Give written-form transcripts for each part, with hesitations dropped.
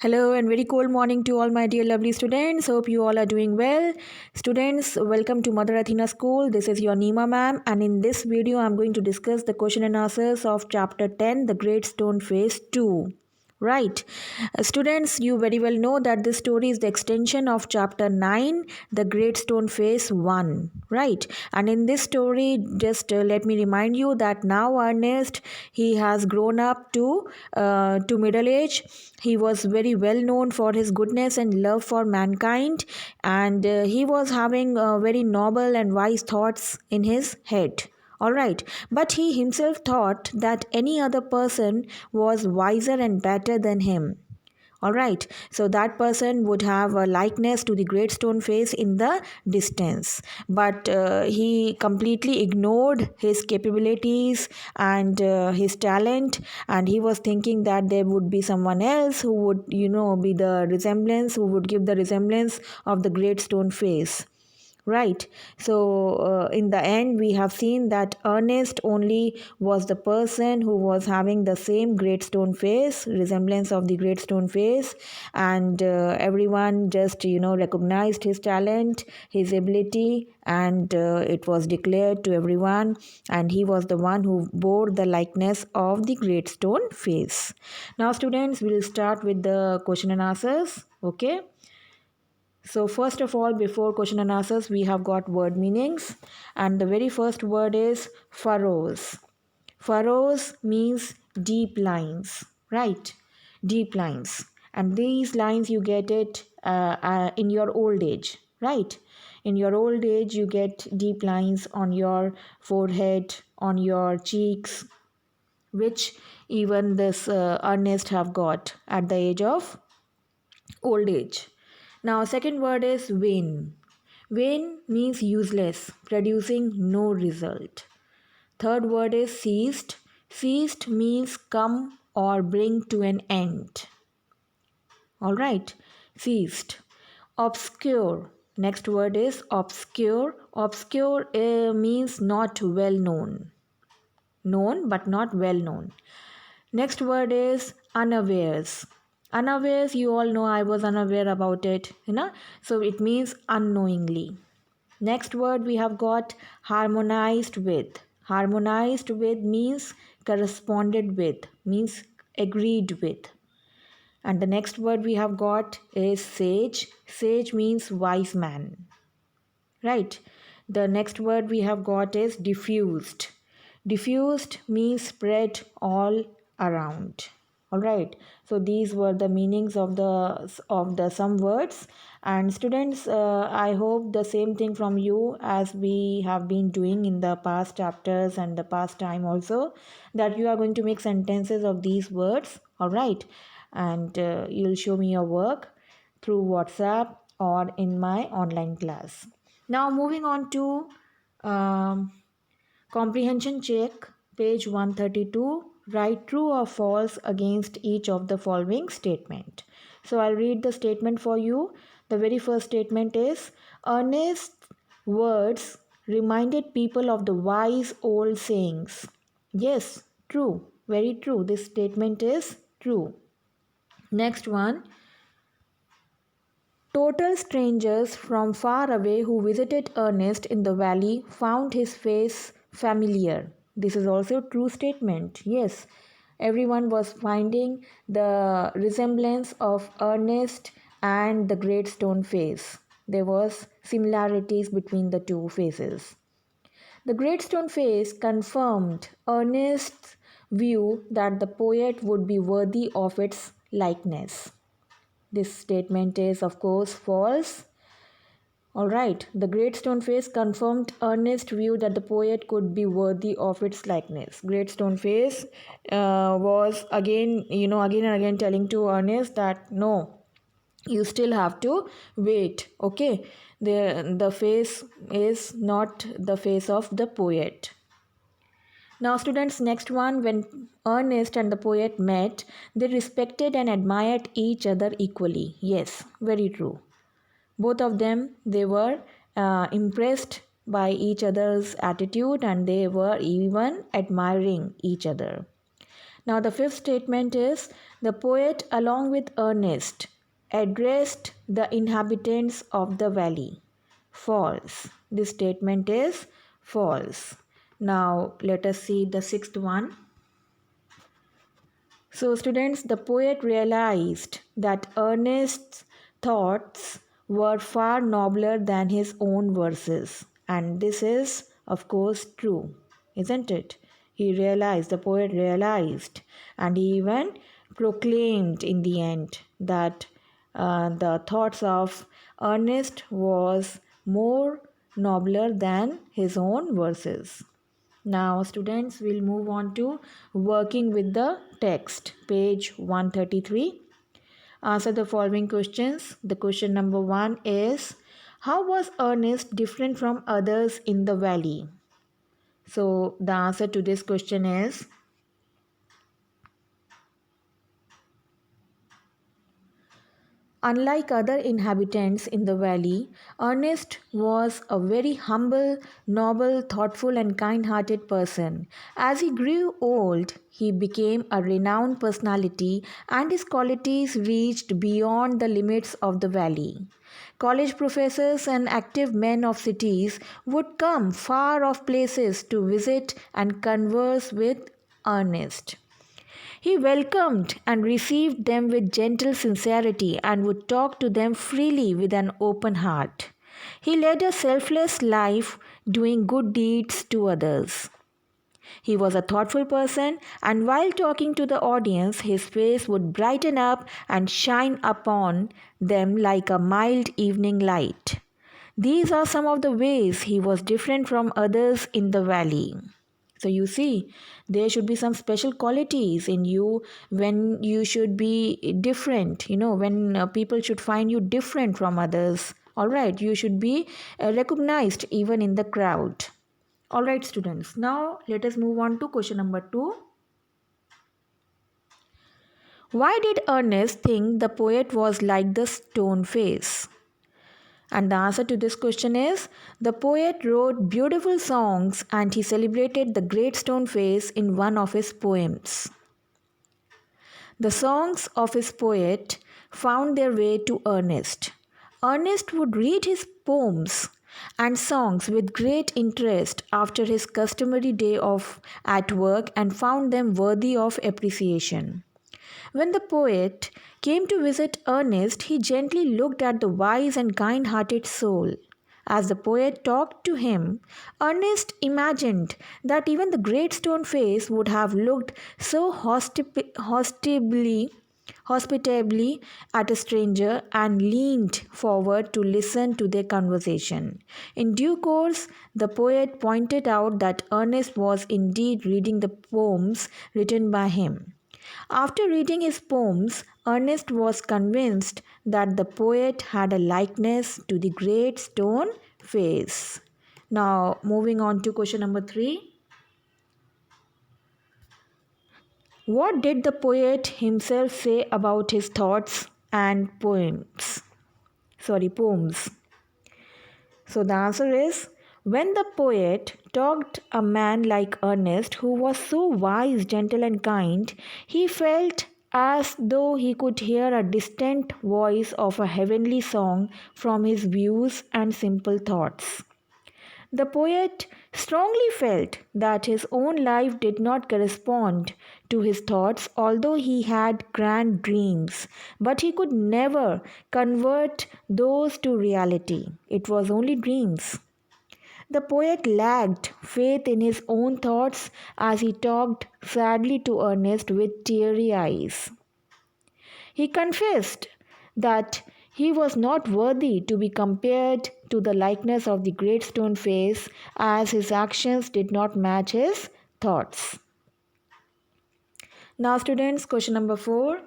Hello and very cold morning to all my dear lovely students. Hope you all are doing well. Students, welcome to Mother Athena School. This is your Neema ma'am, and in this video I'm going to discuss the question and answers of chapter 10, The Great Stone Face 2. Right. Students, you very well know that this story is the extension of chapter 9, The Great Stone Face 1. Right. And in this story, just let me remind you that now Ernest, he has grown up to middle age. He was very well known for his goodness and love for mankind, and he was having very noble and wise thoughts in his head. All right, but he himself thought that any other person was wiser and better than him. All right, so that person would have a likeness to the great stone face in the distance, but he completely ignored his capabilities and his talent, and he was thinking that there would be someone else who would, be the resemblance, who would give the resemblance of the great stone face. Right. So, in the end, we have seen that Ernest only was the person who was having the same great stone face, resemblance of the great stone face, and everyone just, recognized his talent, his ability, and it was declared to everyone, and he was the one who bore the likeness of the great stone face. Now, students, we'll start with the question and answers. Okay. So, first of all, before question and answers, we have got word meanings, and the very first word is furrows. Furrows means deep lines, right? Deep lines, and these lines you get it in your old age, right? In your old age, you get deep lines on your forehead, on your cheeks, which even this Ernest have got at the age of old age. Now, second word is vain. Vain means useless, producing no result. Third word is ceased. Ceased means come or bring to an end. All right, ceased. Obscure. Next word is obscure. Obscure means not well known. Known but not well known. Next word is unawares. Unawares, you all know I was unaware about it. So it means unknowingly. Next word we have got harmonized with. Harmonized with means corresponded with, means agreed with. And the next word we have got is sage. Sage means wise man. Right. The next word we have got is diffused. Diffused means spread all around. All right. So these were the meanings of the some words. And students, I hope the same thing from you as we have been doing in the past chapters and the past time also, that you are going to make sentences of these words. All right. And you'll show me your work through WhatsApp or in my online class. Now, moving on to um, comprehension check, page 132. Write true or false against each of the following statement. So, I'll read the statement for you. The very first statement is Ernest's words reminded people of the wise old sayings. Yes, true, very true. This statement is true. Next one, total strangers from far away who visited Ernest in the valley found his face familiar. This is also a true statement. Yes, everyone was finding the resemblance of Ernest and the great stone face. There was similarities between the two faces. The great stone face confirmed Ernest's view that the poet would be worthy of its likeness. This statement is, of course, false. All right, the great stone face confirmed Ernest's view that the poet could be worthy of its likeness. Great stone face was again and again telling to Ernest that no, you still have to wait. Okay, the face is not the face of the poet. Now, students, next one, when Ernest and the poet met, they respected and admired each other equally. Yes, very true. Both of them, they were impressed by each other's attitude and they were even admiring each other. Now, the fifth statement is the poet, along with Ernest, addressed the inhabitants of the valley. False. This statement is false. Now, let us see the sixth one. So, students, the poet realized that Ernest's thoughts were far nobler than his own verses. And this is, of course, true, isn't it? The poet realized, and he even proclaimed in the end that the thoughts of Ernest was more nobler than his own verses. Now, students, will move on to working with the text, page 133. Answer the following questions. The question number 1 is, how was Ernest different from others in the valley? So, the answer to this question is, unlike other inhabitants in the valley, Ernest was a very humble, noble, thoughtful, and kind hearted person. As he grew old, he became a renowned personality, and his qualities reached beyond the limits of the valley. College professors and active men of cities would come far off places to visit and converse with Ernest. He welcomed and received them with gentle sincerity and would talk to them freely with an open heart. He led a selfless life, doing good deeds to others. He was a thoughtful person, and while talking to the audience, his face would brighten up and shine upon them like a mild evening light. These are some of the ways he was different from others in the valley. So, you see, there should be some special qualities in you when you should be different, when people should find you different from others. All right, you should be recognized even in the crowd. All right, students. Now, let us move on to question number 2. Why did Ernest think the poet was like the stone face? And the answer to this question is, the poet wrote beautiful songs and he celebrated the great stone face in one of his poems. The songs of his poet found their way to Ernest. Ernest would read his poems and songs with great interest after his customary day off at work and found them worthy of appreciation. When the poet came to visit Ernest, he gently looked at the wise and kind hearted soul. As the poet talked to him, Ernest imagined that even the great stone face would have looked so hospitably at a stranger and leaned forward to listen to their conversation. In due course, the poet pointed out that Ernest was indeed reading the poems written by him. After reading his poems, Ernest was convinced that the poet had a likeness to the great stone face. Now, moving on to question number 3. What did the poet himself say about his thoughts and poems? So the answer is, when the poet talked a man like Ernest, who was so wise, gentle, and kind, he felt as though he could hear a distant voice of a heavenly song from his views and simple thoughts. The poet strongly felt that his own life did not correspond to his thoughts, although he had grand dreams, but he could never convert those to reality. It was only dreams. The poet lacked faith in his own thoughts as he talked sadly to Ernest with teary eyes. He confessed that he was not worthy to be compared to the likeness of the great stone face, as his actions did not match his thoughts. Now, students, question number 4.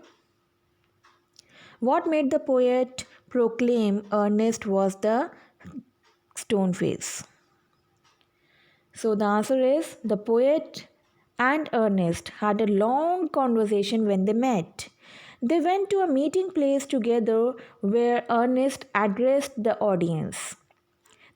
What made the poet proclaim Ernest was the stone face? So the answer is, the poet and Ernest had a long conversation when they met. They went to a meeting place together where Ernest addressed the audience.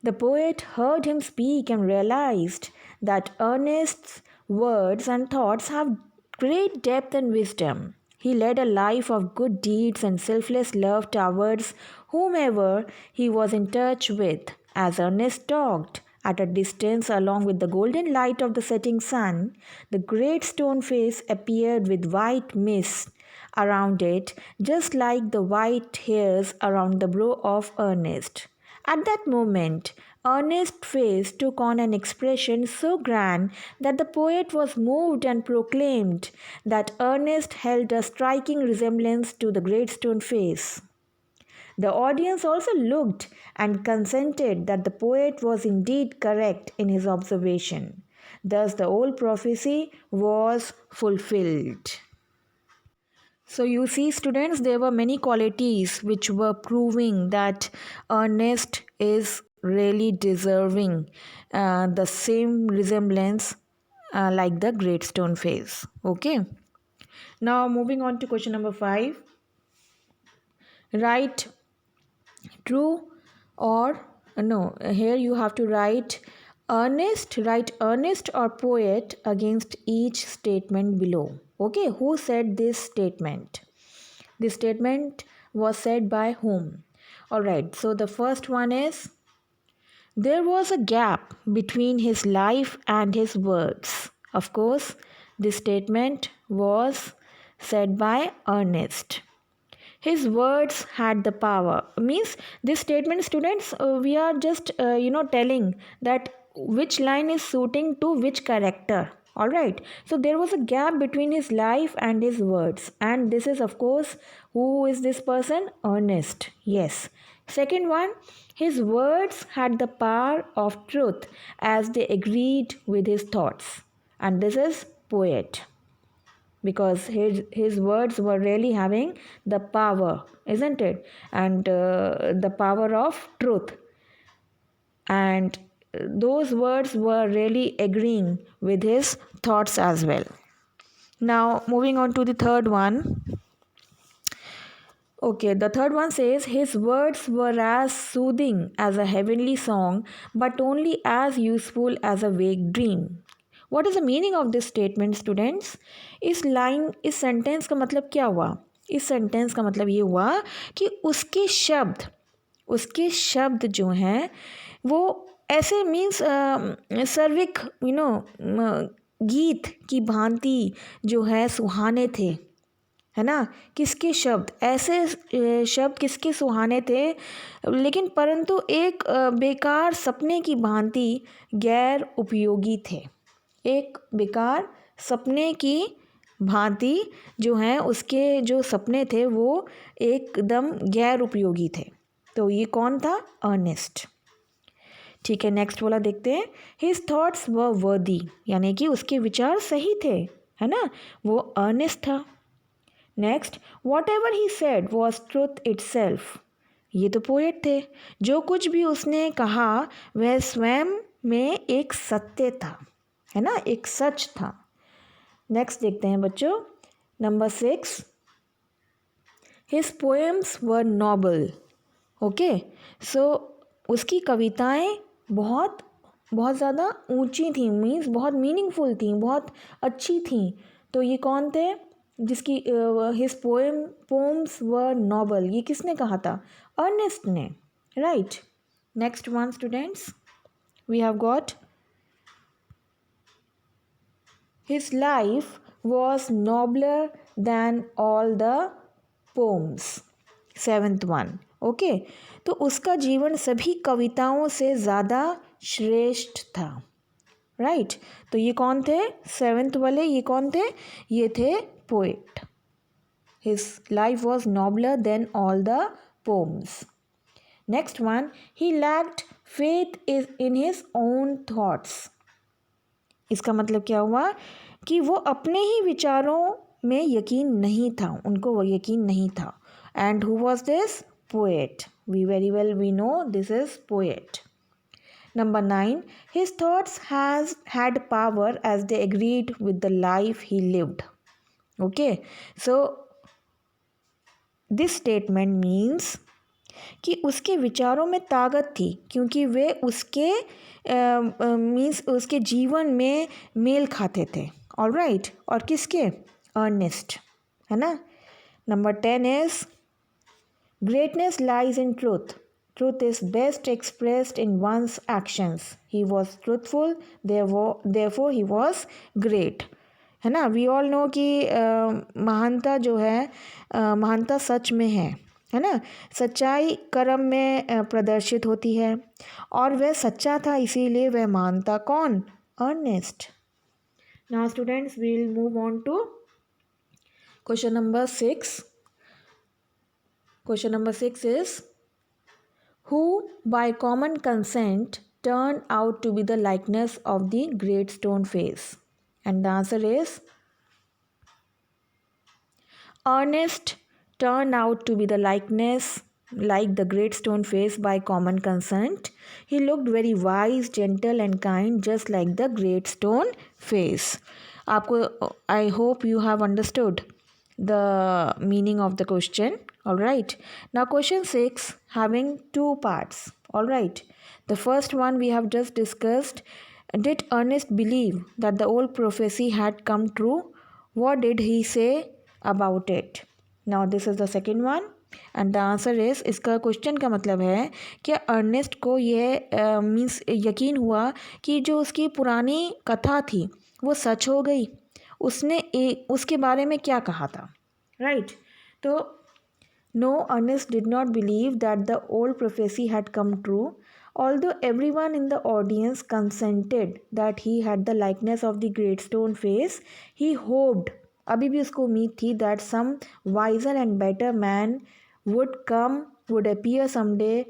The poet heard him speak and realized that Ernest's words and thoughts have great depth and wisdom. He led a life of good deeds and selfless love towards whomever he was in touch with. As Ernest talked at a distance along with the golden light of the setting sun, the great stone face appeared with white mist around it, just like the white hairs around the brow of Ernest. At that moment, Ernest's face took on an expression so grand that the poet was moved and proclaimed that Ernest held a striking resemblance to the great stone face. The audience also looked and consented that the poet was indeed correct in his observation. Thus, the old prophecy was fulfilled. So you see, students, there were many qualities which were proving that Ernest is really deserving the same resemblance like the great stone face. Okay. Now moving on to question number 5. Write true or no. Here you have to write earnest or poet against each statement below. Okay, who said this statement? This statement was said by whom? Alright, so the first one is, there was a gap between his life and his words. Of course, this statement was said by Ernest. His words had the power. Means this statement, students, we are just telling that which line is suiting to which character. Alright, so there was a gap between his life and his words, and this is, of course, who is this person? Ernest. Yes. Second one, his words had the power of truth as they agreed with his thoughts, and this is poet, because his words were really having the power, isn't it? And the power of truth, and those words were really agreeing with his thoughts as well. Now moving on to the third one. Okay, the third one says, his words were as soothing as a heavenly song, but only as useful as a vague dream. What is the meaning of this statement, students? इस sentence का मतलब क्या हुआ? इस sentence का मतलब ये हुआ कि उसके शब्द जो हैं वो ऐसे मीन्स सर्विक गीत की भांति जो है सुहाने थे, है ना? किसके शब्द? ऐसे शब्द किसके सुहाने थे, लेकिन परंतु एक बेकार सपने की भांति गैर उपयोगी थे। एक बेकार सपने की भांति जो है उसके जो सपने थे वो एकदम गैर उपयोगी थे। तो ये कौन था? अर्नेस्ट। ठीक है, नेक्स्ट वाला देखते हैं। हिज थॉट्स वर वर्दी, यानी कि उसके विचार सही थे, है ना? वो अर्नेस्ट था। Next, what ever he said was truth itself, ये तो पोएट थे। जो कुछ भी उसने कहा वह स्वयं में एक सत्य था, है ना? एक सच था। नेक्स्ट देखते हैं बच्चों, नंबर 6, हिज पोएम्स वर नॉबल। ओके, सो उसकी कविताएं बहुत ज़्यादा ऊंची थी, मीन्स बहुत मीनिंगफुल थी, बहुत अच्छी थी। तो ये कौन थे जिसकी हिज पोएम्स वर नॉबल? ये किसने कहा था? अर्नेस्ट ने, right. Next one students, we have got his life was nobler than all the poems. 7th one. Okay, तो उसका जीवन सभी कविताओं से ज़्यादा श्रेष्ठ था, राइट। तो ये कौन थे? 7th वाले ये कौन थे? ये थे poet. His life was nobler than all the poems. Next one, he lacked faith in his own thoughts. इसका मतलब क्या हुआ कि वो अपने ही विचारों में यकीन नहीं था, उनको वो यकीन नहीं था। And who was this? Poet. We very well we know this is poet. Number 9, his thoughts had power as they agreed with the life he lived. Okay, so this statement means कि उसके विचारों में ताकत थी क्योंकि वे उसके means उसके जीवन में मेल खाते थे। ऑलराइट, और किसके, अर्नेस्ट, है ना. Number 10 is greatness lies in truth. Truth is best expressed in one's actions. He was truthful, therefore he was great. है ना. वी ऑल नो कि महानता जो है, महानता सच में है ना. सच्चाई कर्म में प्रदर्शित होती है, और वह सच्चा था, इसीलिए वह महानता. कौन, Ernest. Now students, we will move on to question number 6. Question number 6 is who by common consent turned out to be the likeness of the great stone face? And the answer is Ernest turned out to be the likeness like the great stone face by common consent. He looked very wise, gentle and kind, just like the great stone face. आपको, I hope you have understood the meaning of the question. All right. Now question 6 having two parts. All right. The first one we have just discussed. Did Ernest believe that the old prophecy had come true? What did he say about it? Now this is the second one. And the answer is, इसका question का मतलब है कि Ernest को ये means यकीन हुआ कि जो उसकी पुरानी कथा थी वो सच हो गई. उसने उसके बारे में क्या कहा था, राइट. तो no, Ernest did not believe that the old prophecy had come true. Although everyone in the audience consented that he had the likeness of the great stone face, he hoped, अभी भी उसको उम्मीद थी, that some wiser and better man would appear someday,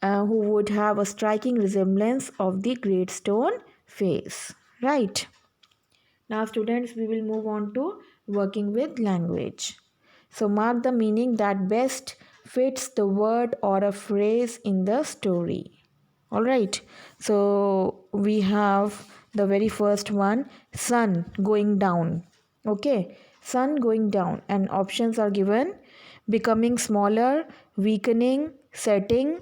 who would have a striking resemblance of the great stone face. Right. Now students, we will move on to working with language. So mark the meaning that best fits the word or a phrase in the story. All right. So we have the very first one, sun going down. Okay. Sun going down, and options are given: becoming smaller, weakening, setting.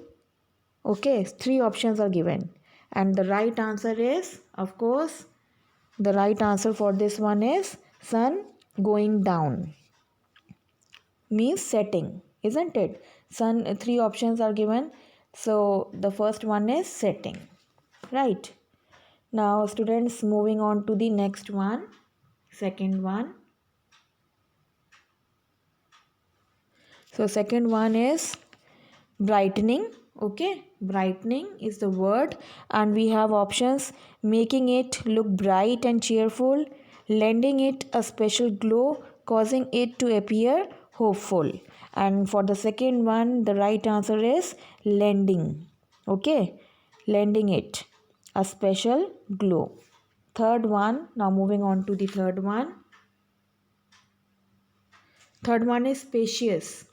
Okay. 3 options are given. And the right answer is, of course, the right answer for this one is sun going down. Means setting, isn't it? Sun, 3 options are given, so the first one is setting, right. Now students, moving on to the next one, second one. So second one is brightening. Okay, brightening is the word, and we have options: making it look bright and cheerful, lending it a special glow, causing it to appear hopeful. And for the second one, the right answer is lending. Okay, lending it a special glow. Third one, now moving on to the third one. Third one is spacious.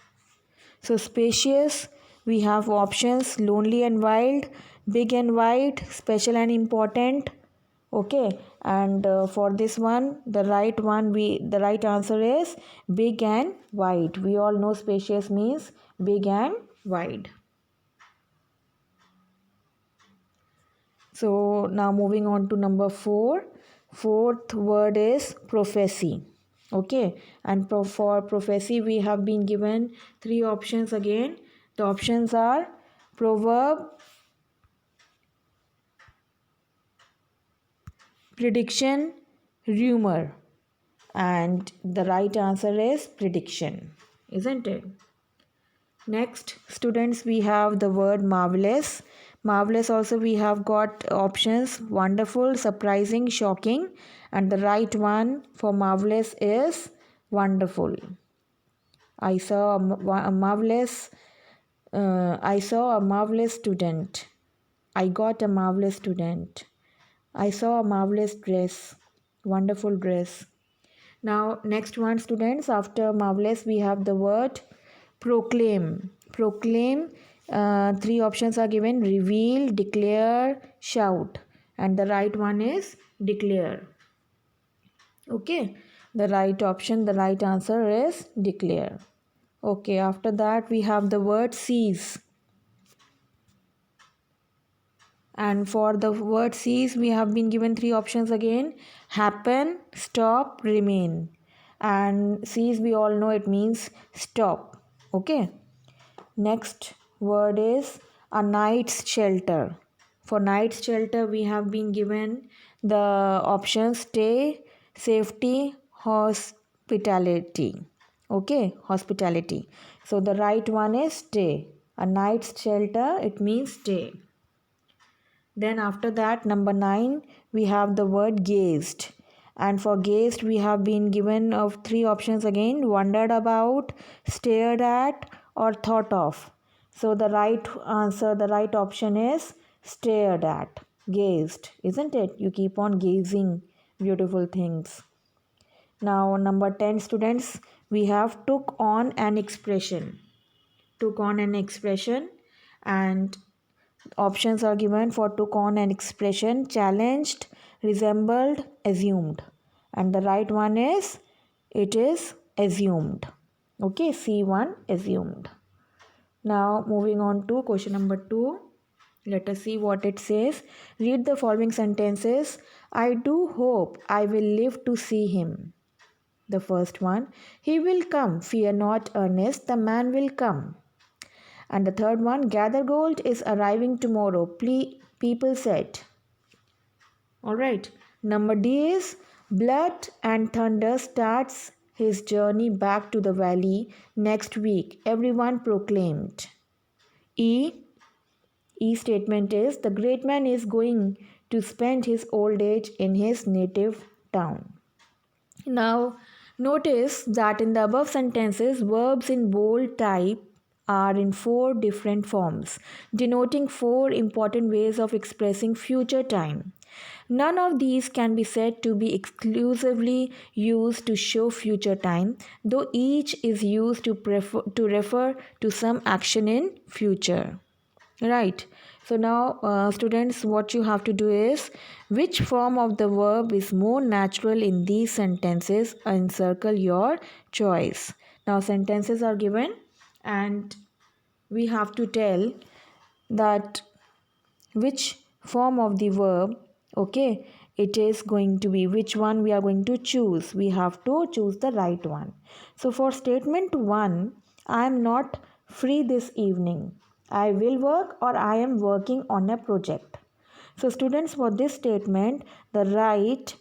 So spacious, we have options: lonely and wild, big and wide, special and important. Okay, and for this one, the right answer is big and wide. We all know spacious means big and wide. So now moving on to number 4. Fourth word is prophecy. Okay, and for prophecy we have been given 3 options again. The options are proverb, prediction, rumor, and the right answer is prediction, isn't it? Next students, we have the word marvelous. Marvelous also we have got options: wonderful, surprising, shocking, and the right one for marvelous is wonderful. I saw a marvelous student. I got a marvelous student. I saw a marvelous dress. Wonderful dress. Now next one students, after marvelous we have the word proclaim. Proclaim, 3 options are given: reveal, declare, shout, and the right one is declare. Okay, the right answer is declare. Okay, after that we have the word seize. And for the word cease, we have been given three options again: happen, stop, remain. And cease, we all know it means stop. Okay. Next word is a night's shelter. For night's shelter, we have been given the options stay, safety, hospitality. Okay, hospitality. So the right one is stay. A night's shelter, it means stay. Then after that, number 9, we have the word gazed. And for gazed, we have been given of three options again: wondered about, stared at, or thought of. So the right answer, the right option is stared at, gazed, isn't it? You keep on gazing beautiful things. Now number 10, students, we have took on an expression. Took on an expression, and options are given for took on an expression: challenged, resembled, assumed. And the right one is it is assumed. Okay, C1, assumed. Now moving on to question number 2. Let us see what it says. Read the following sentences. I do hope I will live to see him. The first one, he will come, fear not, Ernest, the man will come. And the third one, gather gold is arriving tomorrow, people said. Alright. Number D is blood and thunder starts his journey back to the valley next week, everyone proclaimed. E statement is the great man is going to spend his old age in his native town. Now, notice that in the above sentences, verbs in bold type are in 4 different forms, denoting 4 important ways of expressing future time. None of these can be said to be exclusively used to show future time, though each is used to refer to some action in future. Right. So now, students, what you have to do is which form of the verb is more natural in these sentences and circle your choice. Now, sentences are given and we have to tell that which form of the verb, okay, it is going to be, which one we are going to choose. We have to choose the right one. So for statement 1, I am not free this evening. I will work or I am working on a project. So students, for this statement, the right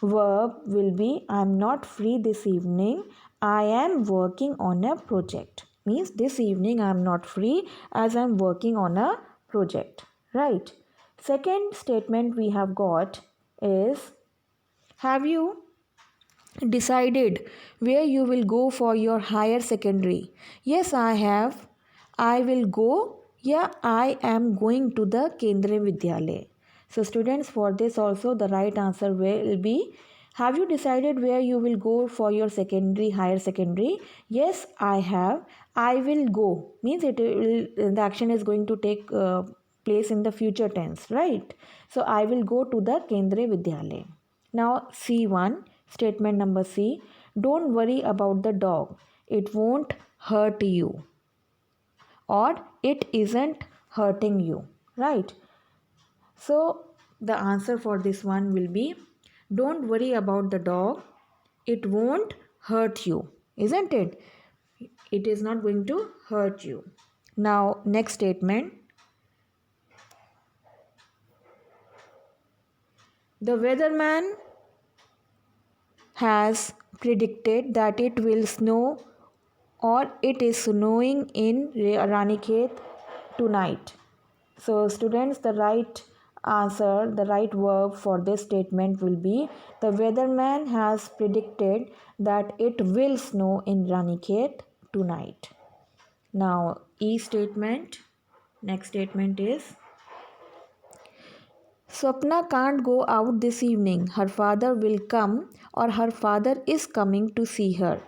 verb will be I am not free this evening. I am working on a project. Means this evening I am not free as I am working on a project. Right. Second statement we have got is have you decided where you will go for your higher secondary? Yes, I have. I will go. Yeah, I am going to the Kendriya Vidyalaya. So students, for this also the right answer will be have you decided where you will go for your secondary, higher secondary? Yes, I have. I will go. Means it will, the action is going to take place in the future tense, right? So I will go to the Kendriya Vidyalaya. Now C1, statement number C, don't worry about the dog. It won't hurt you. Or it isn't hurting you, right? So the answer for this one will be don't worry about the dog. It won't hurt you, isn't it? It is not going to hurt you. Now, next statement. The weatherman has predicted that it will snow or it is snowing in Ranikhet tonight. So students, the right answer, the right verb for this statement will be the weatherman has predicted that it will snow in Ranikhet tonight. Now, E statement, next statement is Swapna can't go out this evening. Her father will come or her father is coming to see her.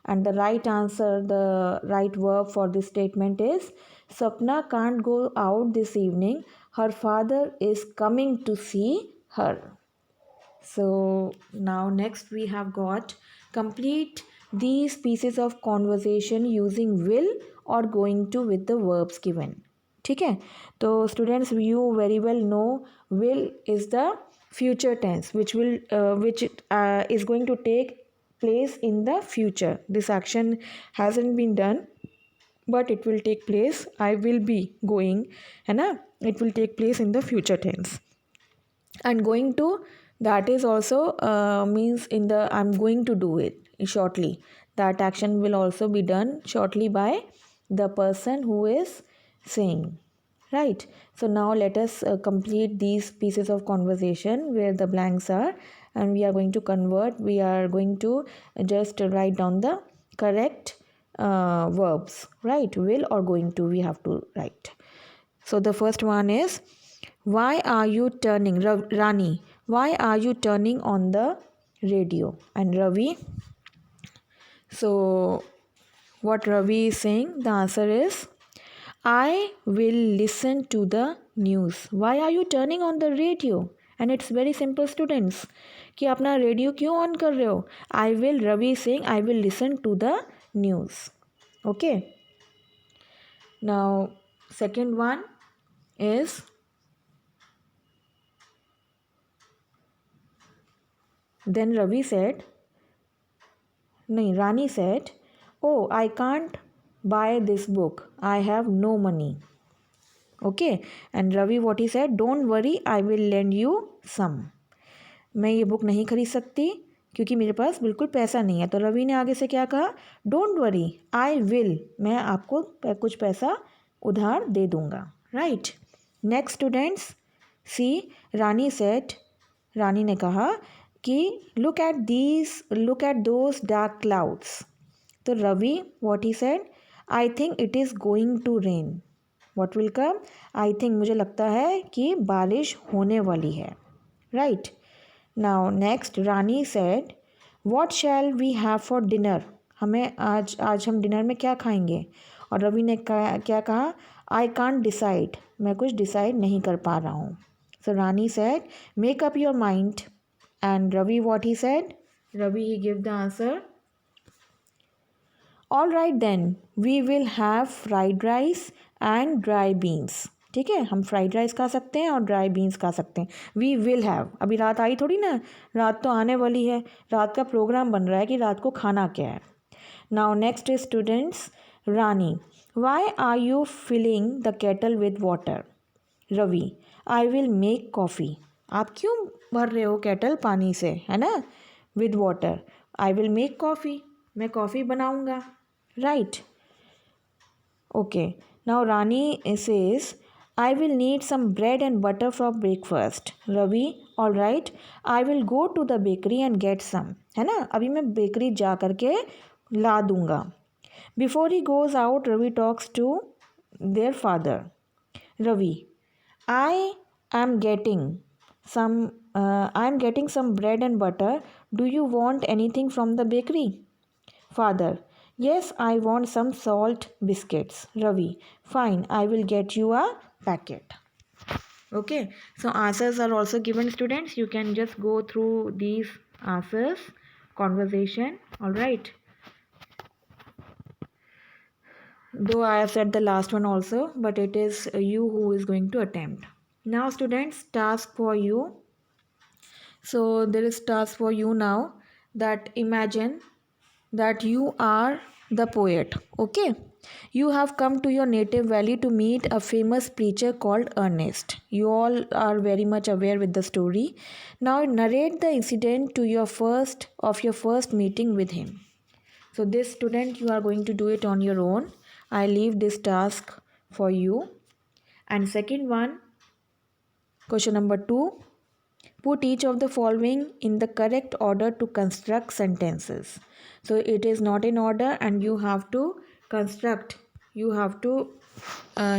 And the right answer, the right verb for this statement is Swapna can't go out this evening. Her father is coming to see her. So now next we have got complete these pieces of conversation using will or going to with the verbs given. ठीक है. तो students, you very well know will is the future tense which is going to take place in the future. This action hasn't been done, but it will take place. I will be going, है ना, it will take place in the future tense. And going to, that is also means in the I'm going to do it shortly. That action will also be done shortly by the person who is saying, right? So now let us complete these pieces of conversation where the blanks are, and we are going to convert. We are going to just write down the correct verbs, right? Will or going to we have to write. So the first one is, why are you turning, Rani, why are you turning on the radio? And Ravi, so what Ravi is saying, the answer is, I will listen to the news. Why are you turning on the radio? And it's very simple, students, कि अपना radio क्यों on कर रहे हो? I will, Ravi saying, I will listen to the news. Okay. Now, second one is, then Ravi said, no, Rani said, oh, I can't buy this book. I have no money. Okay. And Ravi, what he said, don't worry, I will lend you some. मैं ये book नहीं खरीद सकती क्योंकि मेरे पास बिल्कुल पैसा नहीं है. तो रवि ने आगे से क्या कहा, डोंट वरी, आई विल, मैं आपको कुछ पैसा उधार दे दूंगा. Right. Next students, see Rani said, Rani ने कहा कि look at those dark clouds. तो Ravi, what he said, I think it is going to rain. What will come, I think, मुझे लगता है कि बारिश होने वाली है. Right. Now next, Rani said, what shall we have for dinner. हमें आज हम डिनर में क्या खाएंगे. और रवि ने क्या कहा, आई कांट डिसाइड, मैं कुछ डिसाइड नहीं कर पा रहा हूँ. So Rani said, make up your mind. And Ravi, what he said, Ravi he give the answer, all right then we will have fried rice and dry beans. ठीक है, हम फ्राइड राइस खा सकते हैं और ड्राई बीन्स खा सकते हैं. वी विल हैव, अभी रात आई थोड़ी ना, रात तो आने वाली है. रात का प्रोग्राम बन रहा है कि रात को खाना क्या है. Now next is students, Rani, why are you filling the kettle with water. Ravi, I will make coffee. आप क्यों भर रहे हो केटल पानी से, है ना, with water. I will make coffee, मैं कॉफ़ी बनाऊँगा. Right. Okay. Now Rani says, I will need some bread and butter for breakfast. Ravi, all right, I will go to the bakery and get some. है ना, अभी मैं bakery जा करके ला दूँगा. Before he goes out, Ravi talks to their father. Ravi, I am getting some bread and butter. Do you want anything from the bakery? Father, yes, I want some salt biscuits. Ravi, fine, I will get you a packet. Okay, so answers are also given, students. You can just go through these answers, conversation. All right, though I have said the last one also, but it is you who is going to attempt. Now students, task for you. So there is task for you now, that imagine that you are the poet. Okay, you have come to your native valley to meet a famous preacher called Ernest. You all are very much aware with the story. Now narrate the incident to your first meeting with him. So this, student, you are going to do it on your own. I leave this task for you. And second one, question number 2, put each of the following in the correct order to construct sentences. So it is not in order, and you have to construct. You have to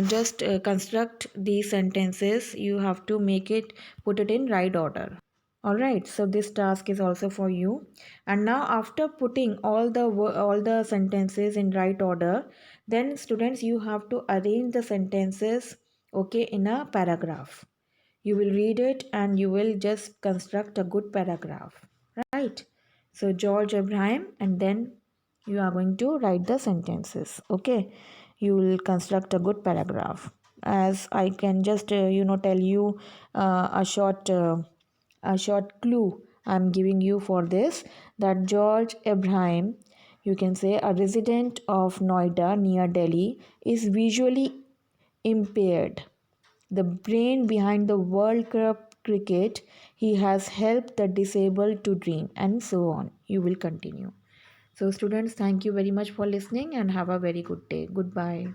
just construct these sentences. You have to put it in right order. All right. So this task is also for you. And now, after putting all the sentences in right order, then students, you have to arrange the sentences, okay, in a paragraph. You will read it and you will just construct a good paragraph, right? So George Abraham, and then you are going to write the sentences. Okay, you will construct a good paragraph. as I can just tell you a short clue I'm giving you for this, that George Abraham, you can say a resident of Noida near Delhi, is visually impaired. The brain behind the World Cup cricket, he has helped the disabled to dream, and so on. You will continue. So, students, thank you very much for listening and have a very good day. Goodbye.